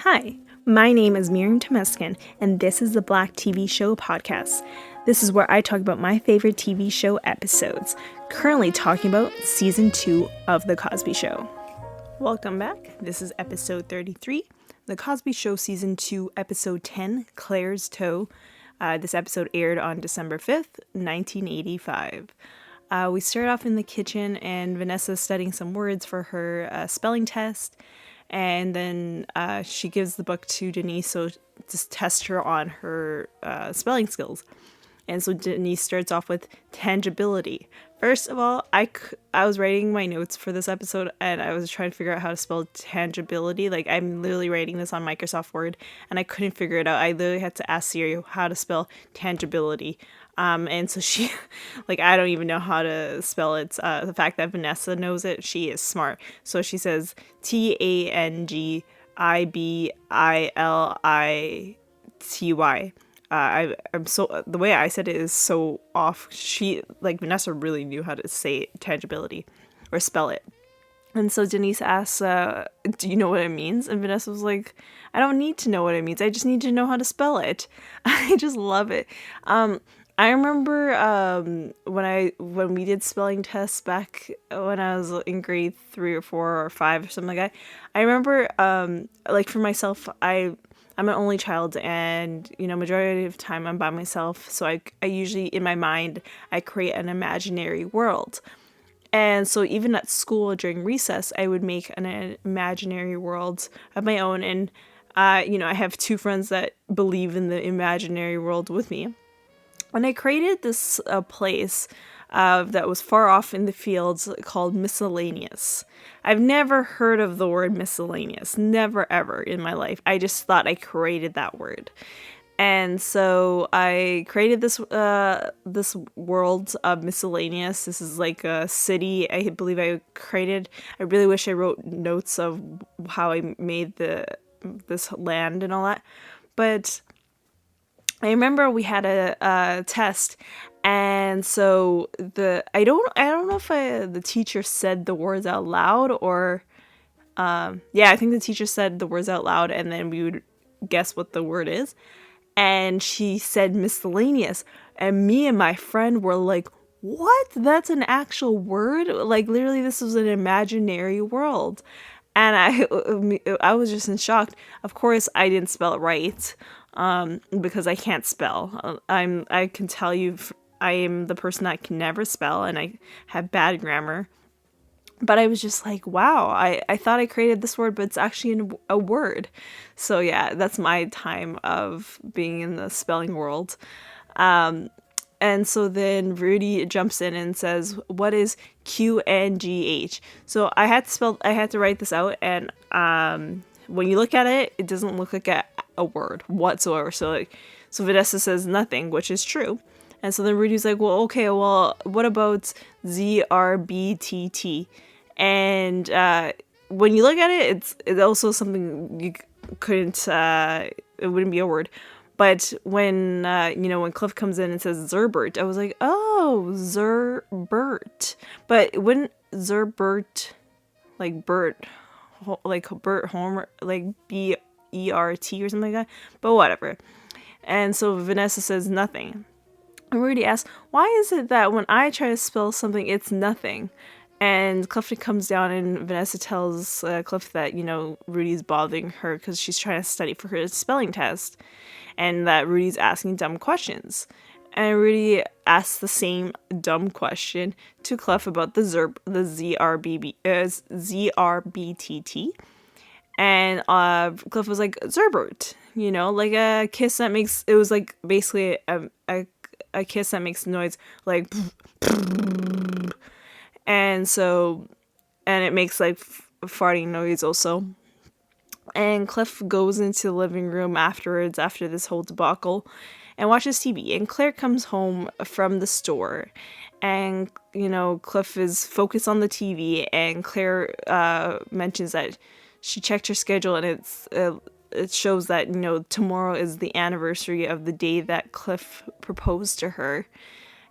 Hi, my name is Miriam, and this is the Black TV Show podcast. This is where I talk about my favorite TV show episodes, currently talking about season 2 of The Cosby Show. Welcome back. This is episode 33, The Cosby Show season 2, episode 10, Claire's Toe. This episode aired on December 5th, 1985. We start off in the kitchen and Vanessa's studying some words for her spelling test. And then she gives the book to Denise to test her on her spelling skills. And so Denise starts off with tangibility. First of all, I was writing my notes for this episode and I was trying to figure out how to spell tangibility. Like, I'm literally writing this on Microsoft Word and I couldn't figure it out. I literally had to ask Siri how to spell tangibility. And so she, I don't even know how to spell it. The fact that Vanessa knows it, she is smart. So she says Tangibility. I'm so, the way I said it is so off. Vanessa really knew how to say tangibility or spell it. And so Denise asks, do you know what it means? And Vanessa was like, I don't need to know what it means. I just need to know how to spell it. I just love it. I remember when we did spelling tests back when I was in grade 3 or 4 or 5 or something like that. I remember, for myself, I'm an only child, and majority of the time I'm by myself. So I usually, in my mind, I create an imaginary world. And so even at school during recess, I would make an imaginary world of my own. And I have 2 friends that believe in the imaginary world with me. And I created this place that was far off in the fields called miscellaneous. I've never heard of the word miscellaneous, never ever in my life. I just thought I created that word. And so I created this world of miscellaneous. This is like a city I believe I created. I really wish I wrote notes of how I made this land and all that. But I remember we had a test, and so I don't know if the teacher said the words out loud or I think the teacher said the words out loud, and then we would guess what the word is. And she said miscellaneous, and me and my friend were like, "What? That's an actual word? Like, literally, this was an imaginary world." And I was just in shock. Of course, I didn't spell it right. Because I can't spell. I can tell you, I am the person that can never spell, and I have bad grammar. But I was just like, wow, I thought I created this word, but it's actually a word. So yeah, that's my time of being in the spelling world. And so then Rudy jumps in and says, what is QNGH? So I had to write this out, and when you look at it, it doesn't look like a word whatsoever. So Vanessa says nothing, which is true. And so then Rudy's like, well, okay, well, what about ZRBTT? And when you look at it, it's also something you couldn't, it wouldn't be a word. But when Cliff comes in and says Zerbert, I was like, oh, Zerbert. But it wouldn't Zerbert, like Bert, like Bert Homer, like BERT or something like that. But whatever. And so Vanessa says nothing. And Rudy asks, why is it that when I try to spell something, it's nothing? And Cliff comes down and Vanessa tells Cliff that, Rudy's bothering her because she's trying to study for her spelling test. And that Rudy's asking dumb questions. And Rudy asks the same dumb question to Cliff about the ZRBTT. And Cliff was like, Zerbert, like a kiss that makes, it was like basically a kiss that makes noise, like, and it makes like farting noise also. And Cliff goes into the living room afterwards, after this whole debacle, and watches TV. And Claire comes home from the store, and Cliff is focused on the TV, and Claire mentions that she checked her schedule, and it shows that tomorrow is the anniversary of the day that Cliff proposed to her.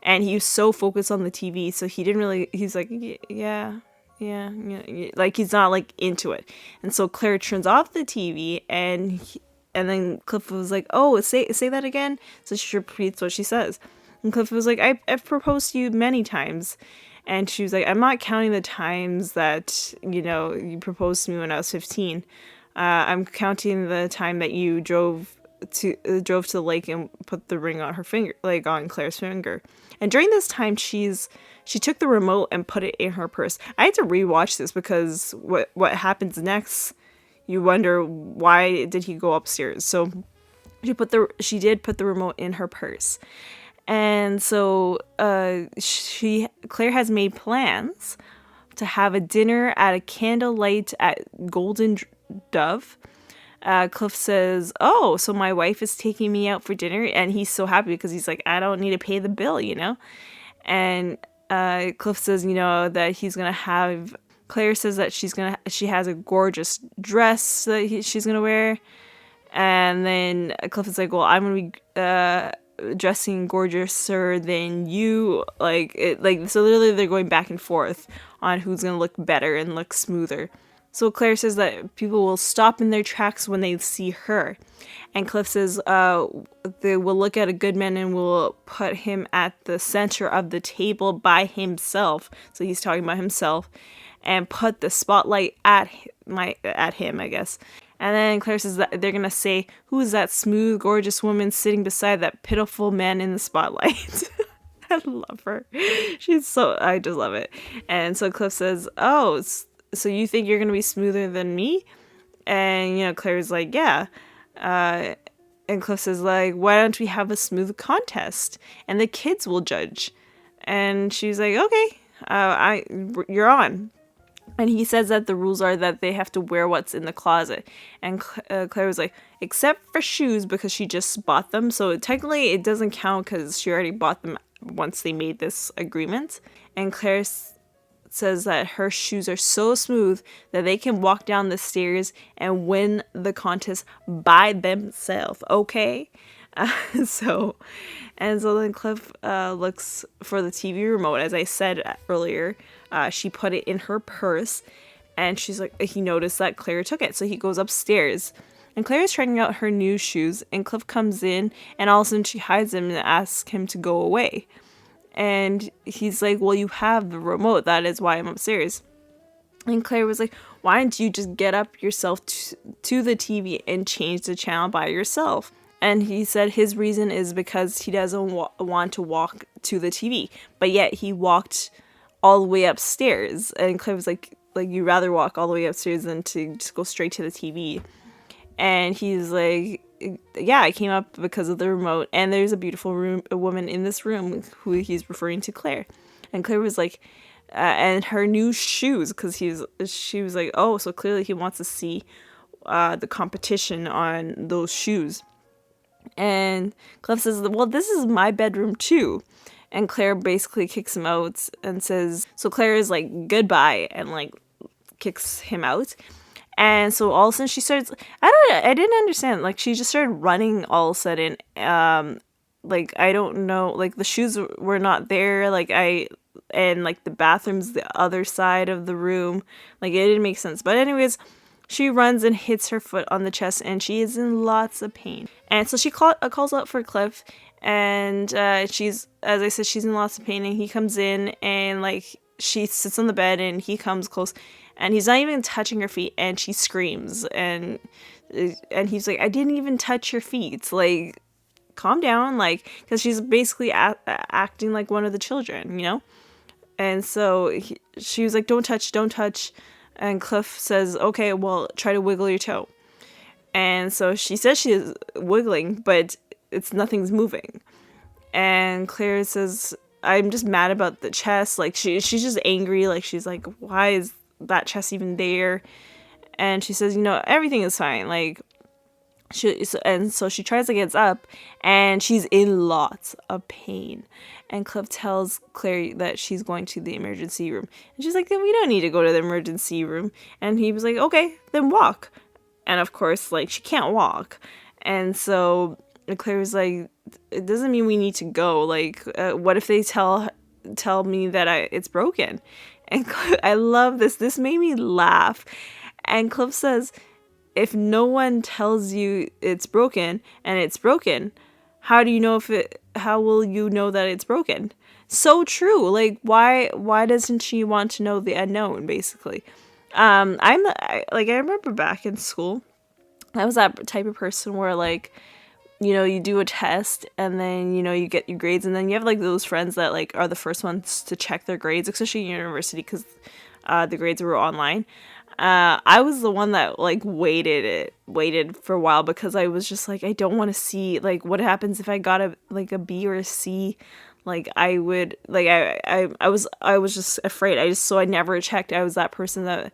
And he was so focused on the TV, so he didn't really, he's like, yeah, Yeah, yeah, like he's not like into it. And so Claire turns off the TV, and then Cliff was like, "Oh, say that again." So she repeats what she says. And Cliff was like, I've proposed to you many times. And she was like, "I'm not counting the times that, you proposed to me when I was 15. I'm counting the time that you drove to the lake and put the ring on her finger, like on Claire's finger. And during this time, she took the remote and put it in her purse." I had to rewatch this because what happens next, you wonder, why did he go upstairs? So she did put the remote in her purse. And so Claire has made plans to have a dinner at a candlelight at Golden Dove. Cliff says, "Oh, so my wife is taking me out for dinner," and he's so happy because he's like, "I don't need to pay the bill, And Cliff says, that he's gonna have. Claire says that she has a gorgeous dress that she's gonna wear, and then Cliff is like, "Well, I'm gonna be dressing gorgeouser than you." So literally they're going back and forth on who's gonna look better and look smoother. So Claire says that people will stop in their tracks when they see her. And Cliff says they will look at a good man and will put him at the center of the table by himself. So he's talking about himself. And put the spotlight at him, I guess. And then Claire says that they're going to say, "Who is that smooth, gorgeous woman sitting beside that pitiful man in the spotlight?" I love her. I just love it. And so Cliff says, "Oh, so you think you're going to be smoother than me?" And, Claire's like, "Yeah." And Cliff says, like, "Why don't we have a smooth contest? And the kids will judge." And she's like, "Okay, you're on." And he says that the rules are that they have to wear what's in the closet. And Claire was like, "Except for shoes," because she just bought them. So technically it doesn't count because she already bought them once they made this agreement. And Claire says that her shoes are so smooth that they can walk down the stairs and win the contest by themselves. Okay? So then Cliff looks for the TV remote. As I said earlier, she put it in her purse, and he noticed that Claire took it. So he goes upstairs, and Claire is trying out her new shoes, and Cliff comes in, and all of a sudden she hides him and asks him to go away. And he's like, "Well, you have the remote. That is why I'm upstairs." And Claire was like, "Why don't you just get up yourself to the TV and change the channel by yourself?" And he said his reason is because he doesn't want to walk to the TV. But yet he walked all the way upstairs. And Claire was like you'd rather walk all the way upstairs than to just go straight to the TV. And he's like, "Yeah, I came up because of the remote. And there's a beautiful woman in this room," who he's referring to Claire. And Claire was like, and her new shoes, because she was like, "Oh, so clearly he wants to see the competition on those shoes." And Cliff says, "Well, this is my bedroom too." And Claire basically kicks him out and says, so Claire is like, "Goodbye," and like kicks him out. And so all of a sudden she starts, I didn't understand. Like she just started running all of a sudden. I don't know, like the shoes were not there. And like the bathroom's the other side of the room. Like it didn't make sense. But anyways, she runs and hits her foot on the chest, and she is in lots of pain. And so she calls out for Cliff, and as I said, she's in lots of pain. And he comes in, and like she sits on the bed, and he comes close, and he's not even touching her feet, and she screams, and he's like, "I didn't even touch your feet. Like, calm down," like, because she's basically acting like one of the children, And so she was like, don't touch. And Cliff says, "Okay, well, try to wiggle your toe." And so she says she is wiggling, but nothing's moving. And Claire says, "I'm just mad about the chest." Like she's just angry. Like she's like, "Why is that chest even there?" And she says, "Everything is fine." Like so she tries to get up, and she's in lots of pain. And Cliff tells Claire that she's going to the emergency room. And she's like, "Then we don't need to go to the emergency room." And he was like, "Okay, then walk." And of course, like, she can't walk. And so Claire was like, "It doesn't mean we need to go. Like, what if they tell me that it's broken?" And I love this. This made me laugh. And Cliff says, if no one tells you it's broken and it's broken, how will you know that it's broken? So true. Like, why doesn't she want to know the unknown, basically? I remember back in school, I was that type of person where, like, you do a test and then, you get your grades, and then you have, like, those friends that, like, are the first ones to check their grades, especially in university, because the grades were online. I was the one that, like, waited for a while, because I was just like, I don't want to see, like, what happens if I got a B or a C. Like, I would, like, I was just afraid. So I never checked. I was that person that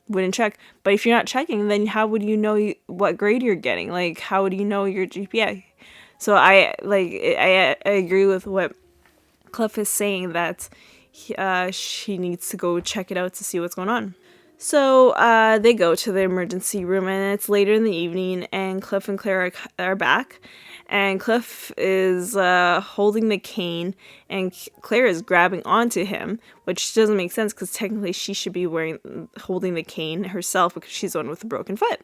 wouldn't check. But if you're not checking, then how would you know what grade you're getting? Like, how would you know your GPA? So I agree with what Cliff is saying, that she needs to go check it out to see what's going on. So they go to the emergency room, and it's later in the evening, and Cliff and Claire are back. And Cliff is holding the cane, and Claire is grabbing onto him, which doesn't make sense, because technically she should be holding the cane herself, because she's the one with a broken foot.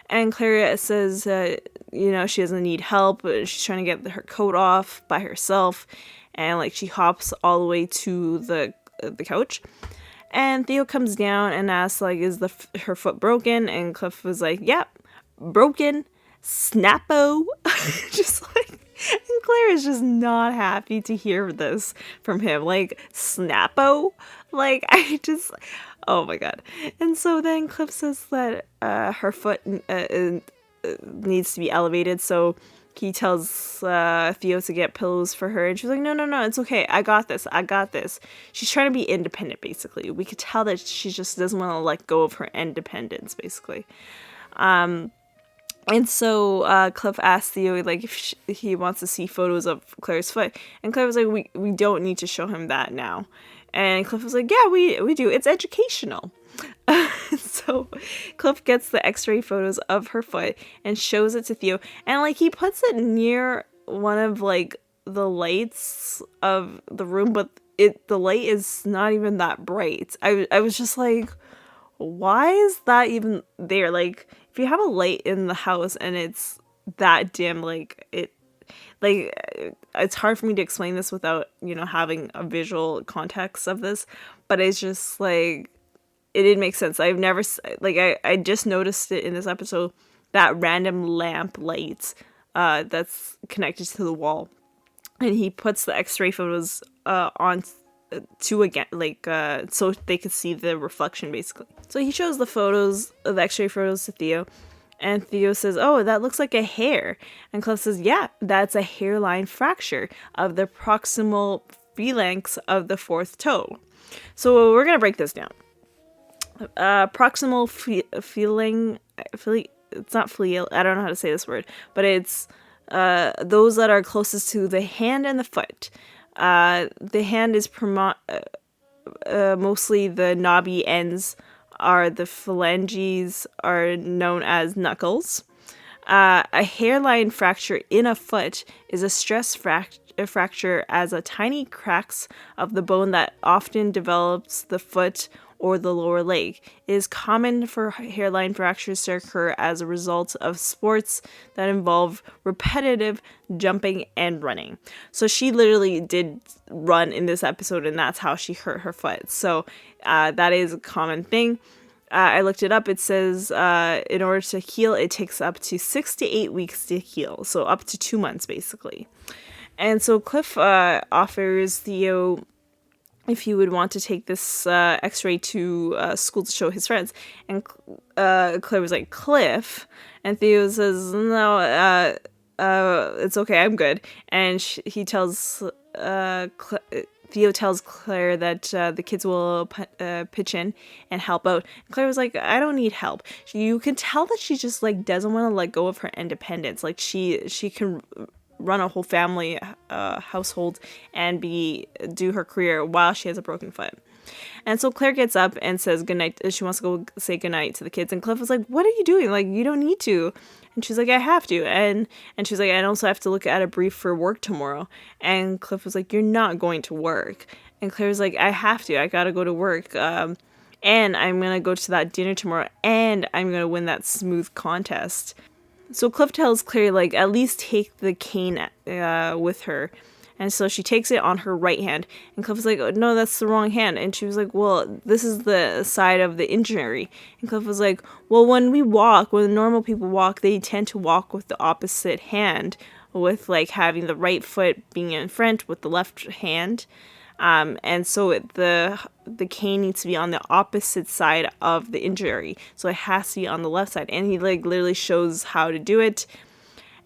And Claire says, she doesn't need help. She's trying to get her coat off by herself, and, like, she hops all the way to the couch. And Theo comes down and asks, like, is her foot broken? And Cliff was like, yep, broken, snappo. Just like, and Claire is just not happy to hear this from him. Like, snappo? Like, oh my god. And so then Cliff says that her foot needs to be elevated, so he tells Theo to get pillows for her, and she's like, no, it's okay. I got this. She's trying to be independent, basically. We could tell that she just doesn't want to let go of her independence, basically. And so Cliff asked Theo, like, if he wants to see photos of Claire's foot. And Claire was like, we don't need to show him that now. And Cliff was like, yeah, we do. It's educational. So Cliff gets the x-ray photos of her foot and shows it to Theo, and, like, he puts it near one of, like, the lights of the room, but the light is not even that bright. I was just like, why is that even there? Like, if you have a light in the house and it's that dim, it's hard for me to explain this without, having a visual context of this, but it's just, like, it didn't make sense. I've never, like, I just noticed it in this episode, that random lamp light that's connected to the wall. And he puts the x-ray photos on to again, like, so they could see the reflection, basically. So he shows the x-ray photos to Theo. And Theo says, oh, that looks like a hair. And Cliff says, yeah, that's a hairline fracture of the proximal phalanx of the fourth toe. So we're going to break this down. Proximal feeling, it's not fleal, I don't know how to say this word, but it's those that are closest to the hand and the foot. The hand is mostly the knobby ends are the phalanges, are known as knuckles. A hairline fracture in a foot is a stress fracture as a tiny cracks of the bone that often develops the foot or the lower leg. It is common for hairline fractures to occur as a result of sports that involve repetitive jumping and running. So she literally did run in this episode, and that's how she hurt her foot. So that is a common thing. I looked it up. It says in order to heal, it takes up to 6 to 8 weeks to heal. So up to 2 months, basically. And so Cliff offers Theo if he would want to take this x-ray to school to show his friends. And Claire was like, Cliff? And Theo says, no, it's okay, I'm good. And Theo tells Claire that the kids will pitch in and help out. And Claire was like, I don't need help. You can tell that she just, like, doesn't want to let go of her independence. Like, she can run a whole family household and do her career while she has a broken foot. And so Claire gets up and says goodnight. She wants to go say goodnight to the kids. And Cliff was like, what are you doing? Like, you don't need to. And she's like, I have to. And she's like, I also have to look at a brief for work tomorrow. And Cliff was like, you're not going to work. And Claire's like, I have to. I got to go to work. And I'm going to go to that dinner tomorrow. And I'm going to win that smooth contest. So Cliff tells Claire, like, at least take the cane with her. And so she takes it on her right hand. And Cliff was like, oh, no, that's the wrong hand. And she was like, well, this is the side of the injury. And Cliff was like, well, when normal people walk, they tend to walk with the opposite hand, with like having the right foot being in front with the left hand. And so the cane needs to be on the opposite side of the injury. So it has to be on the left side. And he like literally shows how to do it.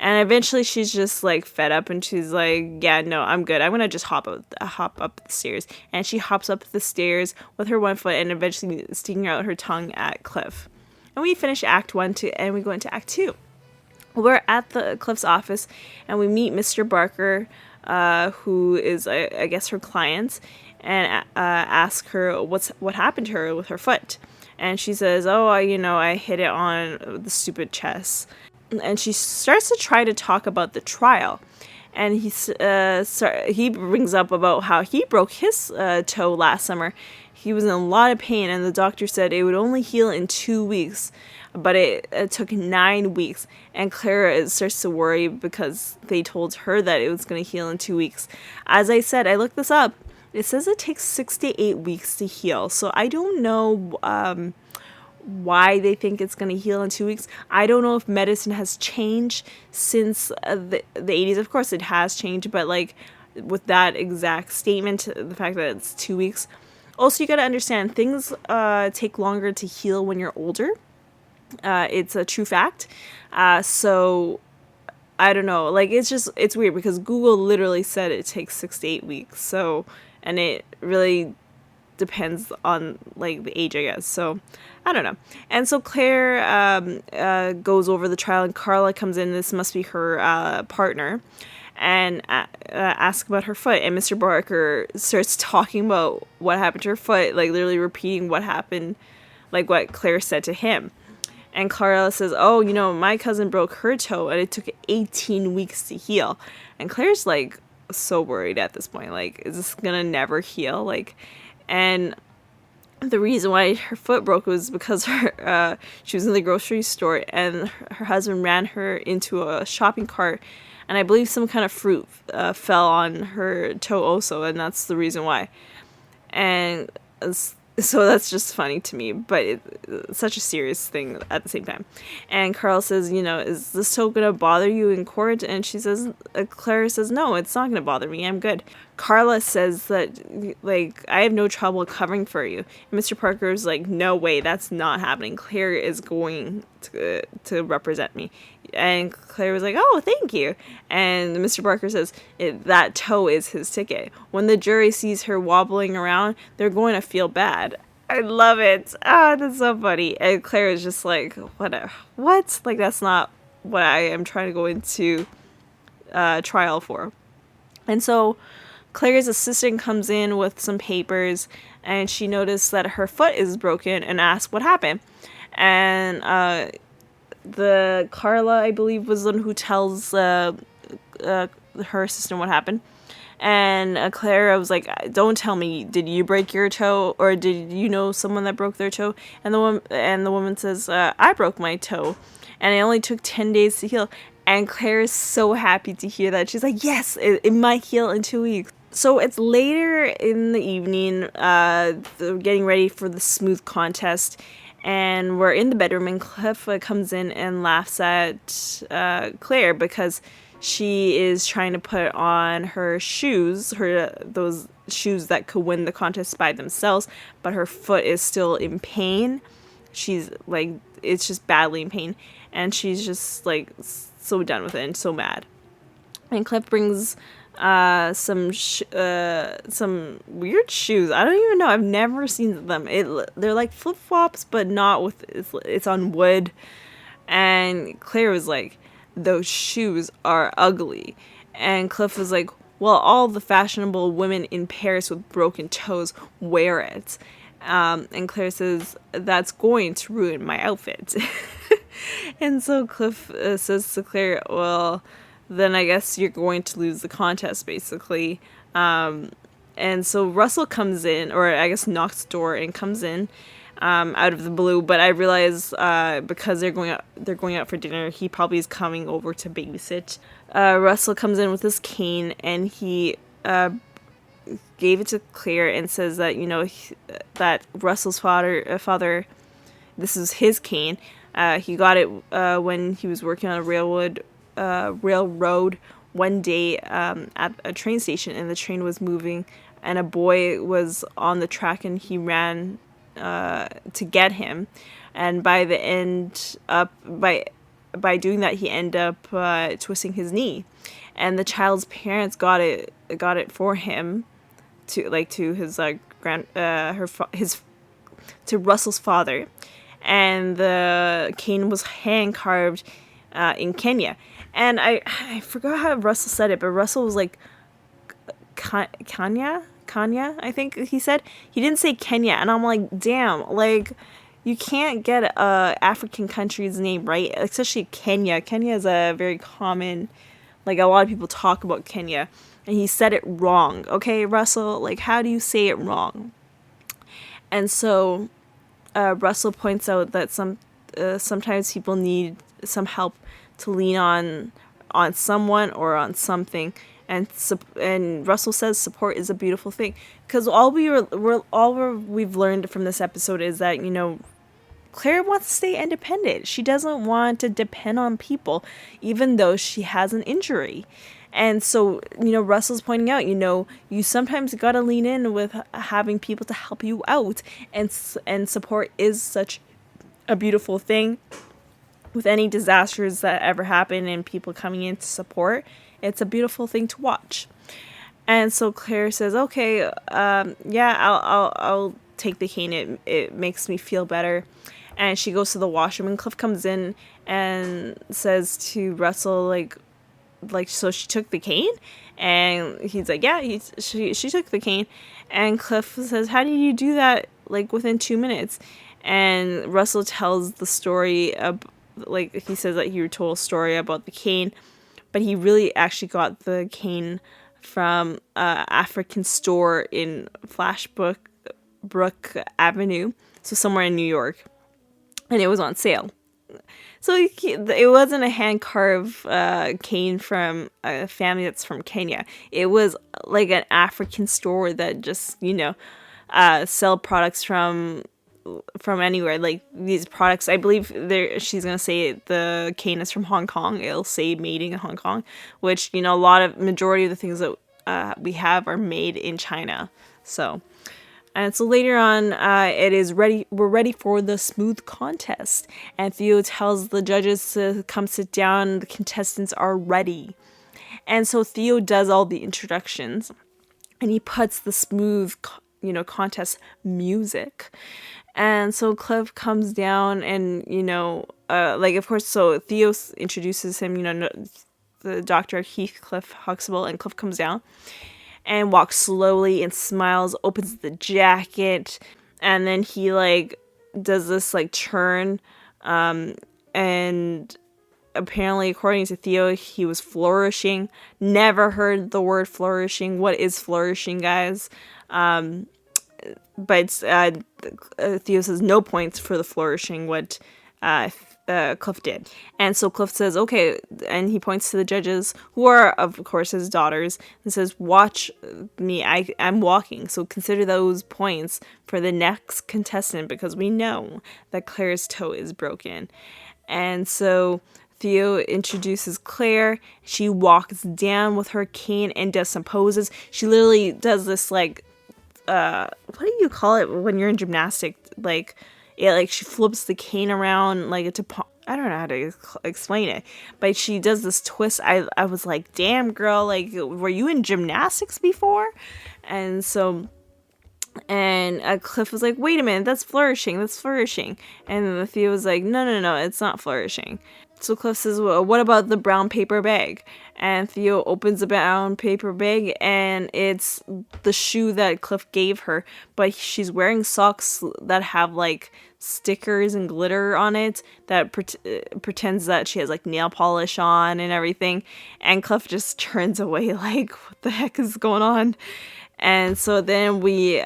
And eventually she's just like fed up and she's like, yeah, no, I'm good. I'm going to just hop up the stairs. And she hops up the stairs with her one foot and eventually sticking out her tongue at Cliff. And we finish Act 1 and we go into Act 2. We're at the Cliff's office and we meet Mr. Barker, who is, I guess, her client, and ask her what happened to her with her foot. And she says, oh, I hit it on the stupid chess. And she starts to try to talk about the trial. And he brings up about how he broke his toe last summer. He was in a lot of pain, and the doctor said it would only heal in 2 weeks. But it took 9 weeks. And Claire starts to worry because they told her that it was going to heal in 2 weeks. As I said, I looked this up. It says it takes 6 to 8 weeks to heal. So I don't know why they think it's going to heal in 2 weeks. I don't know if medicine has changed since the 80s. Of course it has changed, but like with that exact statement, the fact that it's 2 weeks. Also, you got to understand, things take longer to heal when you're older. It's a true fact. So I don't know, like it's weird because Google literally said it takes 6 to 8 weeks. So, and it really depends on like the age, I guess. So I don't know. And so Claire goes over the trial, and Carla comes in. This must be her partner, and asks about her foot. And Mr. Barker starts talking about what happened to her foot, like literally repeating what happened, like what Claire said to him. And Carla says, oh, my cousin broke her toe and it took 18 weeks to heal. And Claire's like so worried at this point, like, is this gonna never heal? Like, and the reason why her foot broke was because she was in the grocery store and her husband ran her into a shopping cart, and I believe some kind of fruit fell on her toe also, and that's the reason why. And so that's just funny to me, but it's such a serious thing at the same time. And Carl says, is this toe gonna bother you in court? And she says, Claire says, no, it's not gonna bother me. I'm good. Carla says that, like, I have no trouble covering for you. And Mr. Parker's like, no way, that's not happening. Claire is going to represent me. And Claire was like, oh, thank you. And Mr. Parker says, that toe is his ticket. When the jury sees her wobbling around, they're going to feel bad. I love it. That's so funny. And Claire is just like, what? Like, that's not what I am trying to go into trial for. And so Claire's assistant comes in with some papers, and she noticed that her foot is broken and asks what happened. And the Carla, I believe, was the one who tells her assistant what happened. And Claire was like, don't tell me, did you break your toe, or did you know someone that broke their toe? And the woman says, I broke my toe, and it only took 10 days to heal. And Claire is so happy to hear that. She's like, yes, it might heal in 2 weeks. So it's later in the evening, they're getting ready for the smooth contest, and we're in the bedroom, and Cliff comes in and laughs at Claire because she is trying to put on her shoes, those shoes that could win the contest by themselves, but her foot is still in pain. She's like, it's just badly in pain, and she's just like so done with it and so mad. And Cliff brings some weird shoes. I don't even know. I've never seen them. They're like flip-flops, but not with, it's on wood. And Claire was like, those shoes are ugly. And Cliff was like, well, all the fashionable women in Paris with broken toes wear it. And Claire says, that's going to ruin my outfit. And so Cliff says to Claire, well, then I guess you're going to lose the contest, basically. And so Russell comes in, or I guess knocks the door and comes in out of the blue. But I realize because they're going out for dinner, he probably is coming over to babysit. Russell comes in with his cane, and he gave it to Claire and says that, that Russell's father, this is his cane. He got it when he was working on a railroad one day at a train station, and the train was moving, and a boy was on the track, and he ran to get him, and by the end by doing that, he ended up twisting his knee, and the child's parents got it for him to his to Russell's father, and the cane was hand carved in Kenya. And I forgot how Russell said it, but Russell was like Kenya, I think he said. He didn't say Kenya, and I'm like, damn, like, you can't get a African country's name right, especially Kenya. Kenya is a very common, like, a lot of people talk about Kenya, and he said it wrong. Okay, Russell, like, how do you say it wrong? And so Russell points out that sometimes people need some help to lean on someone or on something, and Russell says support is a beautiful thing, because all we've learned from this episode is that, Claire wants to stay independent. She doesn't want to depend on people, even though she has an injury. And so, Russell's pointing out, you sometimes got to lean in with having people to help you out, and support is such a beautiful thing. With any disasters that ever happen and people coming in to support, it's a beautiful thing to watch. And so Claire says, okay, I'll take the cane. It makes me feel better. And she goes to the washroom, and Cliff comes in and says to Russell, like, so she took the cane? And he's like, yeah, she took the cane. And Cliff says, how did you do that, like, within 2 minutes? And Russell tells the story of, like, he says that he told a story about the cane, but he really actually got the cane from an African store in Flashbrook Avenue, so somewhere in New York, and it was on sale. So it wasn't a hand-carved cane from a family that's from Kenya. It was like an African store that just, sell products from anywhere. Like, these products, I believe she's gonna say the cane is from Hong Kong. It'll say made in Hong Kong, which, majority of the things that we have are made in China. So later on, we're ready for the smooth contest, and Theo tells the judges to come sit down. The contestants are ready, and so Theo does all the introductions, and he puts the smooth contest music. And so Cliff comes down, and, of course, so Theo introduces him, the Dr. Heathcliff Huxtable, and Cliff comes down and walks slowly and smiles, opens the jacket, and then he, like, does this, like, turn, and apparently, according to Theo, he was flourishing. Never heard the word flourishing. What is flourishing, guys? But Theo says no points for the flourishing what Cliff did. And so Cliff says, okay, and he points to the judges, who are, of course, his daughters, and says, watch me, I'm walking, so consider those points for the next contestant, because we know that Claire's toe is broken. And so Theo introduces Claire. She walks down with her cane and does some poses. She literally does this, like, what do you call it when you're in gymnastics? Like, she flips the cane around, like, I don't know how to explain it, but she does this twist. I was like, damn, girl, like, were you in gymnastics before? And so And Cliff was like, wait a minute, that's flourishing. And then Theo was like, no, it's not flourishing. So Cliff says, well, what about the brown paper bag? And Theo opens the brown paper bag, and it's the shoe that Cliff gave her, but she's wearing socks that have like stickers and glitter on it that pretends that she has like nail polish on and everything. And Cliff just turns away like, what the heck is going on? And so then we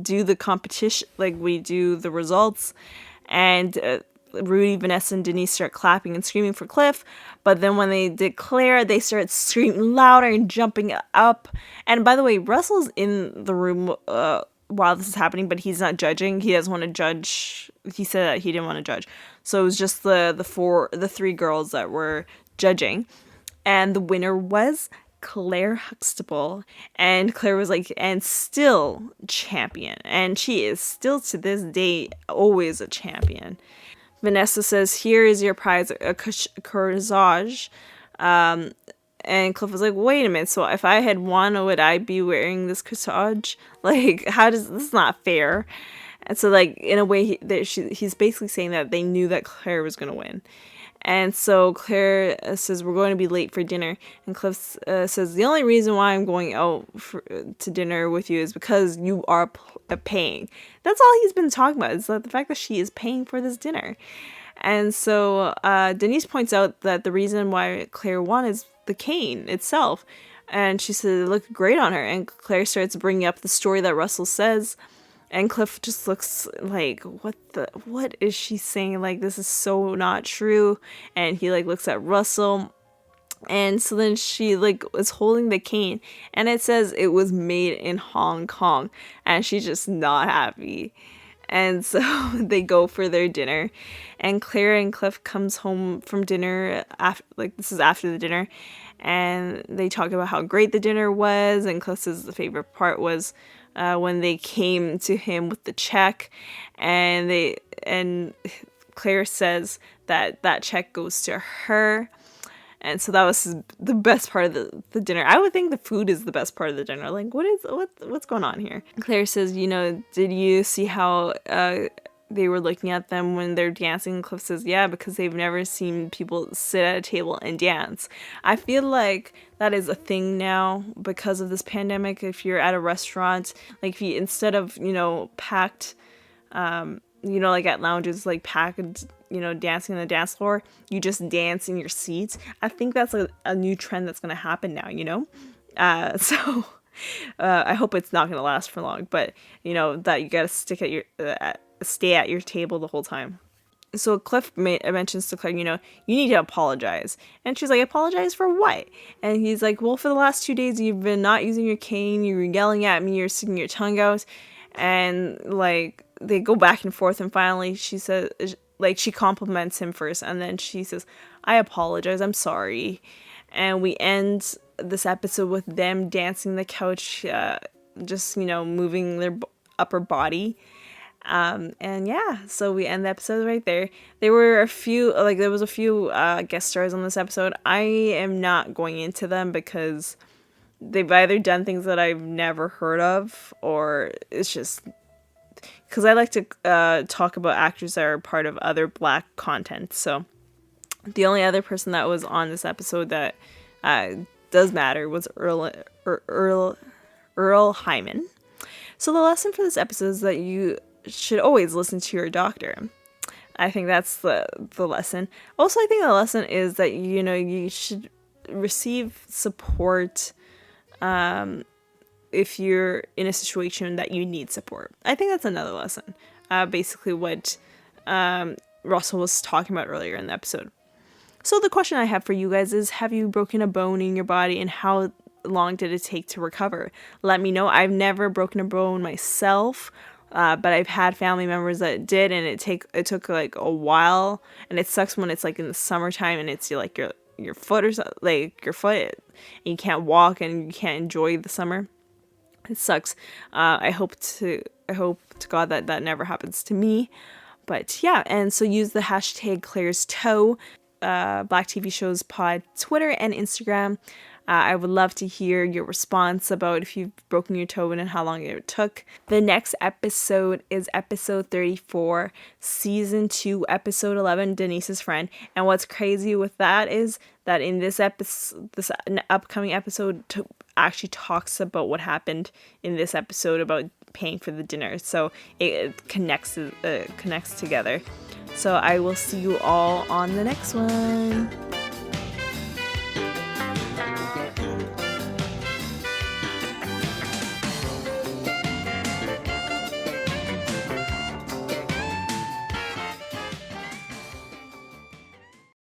do the competition, like we do the results, and Rudy, Vanessa, and Denise start clapping and screaming for Cliff. But then when they declare, they start screaming louder and jumping up. And by the way, Russell's in the room while this is happening, but he's not judging. He doesn't want to judge. He said that he didn't want to judge. So it was just the three girls that were judging. And the winner was Clair Huxtable, and Claire was like, and still champion, and she is still to this day always a champion. Vanessa says, here is your prize, a corsage. And Cliff was like, wait a minute, so if I had won, would I be wearing this corsage? Like, this is not fair. And so like in a way he's basically saying that they knew that Claire was going to win. And so Claire says, we're going to be late for dinner. And Cliff says, the only reason why I'm going out to dinner with you is because you are paying. That's all he's been talking about, is that the fact that she is paying for this dinner. And so Denise points out that the reason why Claire won is the cane itself. And she said it looked great on her. And Claire starts bringing up the story that Russell says. And Cliff just looks like, what is she saying? Like, this is so not true. And he like looks at Russell. And so then she like is holding the cane, and it says it was made in Hong Kong, and she's just not happy. And so they go for their dinner, and Claire and Cliff comes home from dinner this is after the dinner, and they talk about how great the dinner was. And Cliff says the favorite part was when they came to him with the check, and Claire says that check goes to her. And so that was the best part of the dinner. I would think the food is the best part of the dinner. Like, what's going on here? Claire says, did you see how they were looking at them when they're dancing? And Cliff says, yeah, because they've never seen people sit at a table and dance. I feel like that is a thing now because of this pandemic. If you're at a restaurant, like if you, instead of, packed, like at lounges, like packed, dancing on the dance floor, you just dance in your seats. I think that's a new trend that's going to happen now, so I hope it's not going to last for long, but that you got to stay at your table the whole time. So Cliff mentions to Claire, you need to apologize. And she's like, apologize for what? And he's like, well, for the last 2 days, you've been not using your cane, you were yelling at me, you're sticking your tongue out. And like, they go back and forth, and finally she says, like, she compliments him first, and then she says, I apologize, I'm sorry. And we end this episode with them dancing the couch, just, moving their upper body. And yeah, so we end the episode right there. There was a few guest stars on this episode. I am not going into them because they've either done things that I've never heard of, or it's just because I like to talk about actors that are part of other Black content. So the only other person that was on this episode that does matter was Earl Hyman. So the lesson for this episode is that you should always listen to your doctor. I think that's the lesson. Also, I think the lesson is that you should receive support if you're in a situation that you need support. I think that's another lesson. Basically what Russell was talking about earlier in the episode. So the question I have for you guys is, have you broken a bone in your body, and how long did it take to recover? Let me know. I've never broken a bone myself, but I've had family members that did, and it took like a while, and it sucks when it's like in the summertime and it's like your foot or something, like your foot, and you can't walk and you can't enjoy the summer. It sucks. I hope to God that never happens to me. But yeah, and so use the hashtag Claire's Toe, Black TV Shows Pod, Twitter and Instagram. I would love to hear your response about if you've broken your toe and how long it took. The next episode is episode 34, season 2, episode 11, Denise's friend. And what's crazy with that is that in this episode, this upcoming episode actually talks about what happened in this episode about paying for the dinner. So it connects together. So I will see you all on the next one.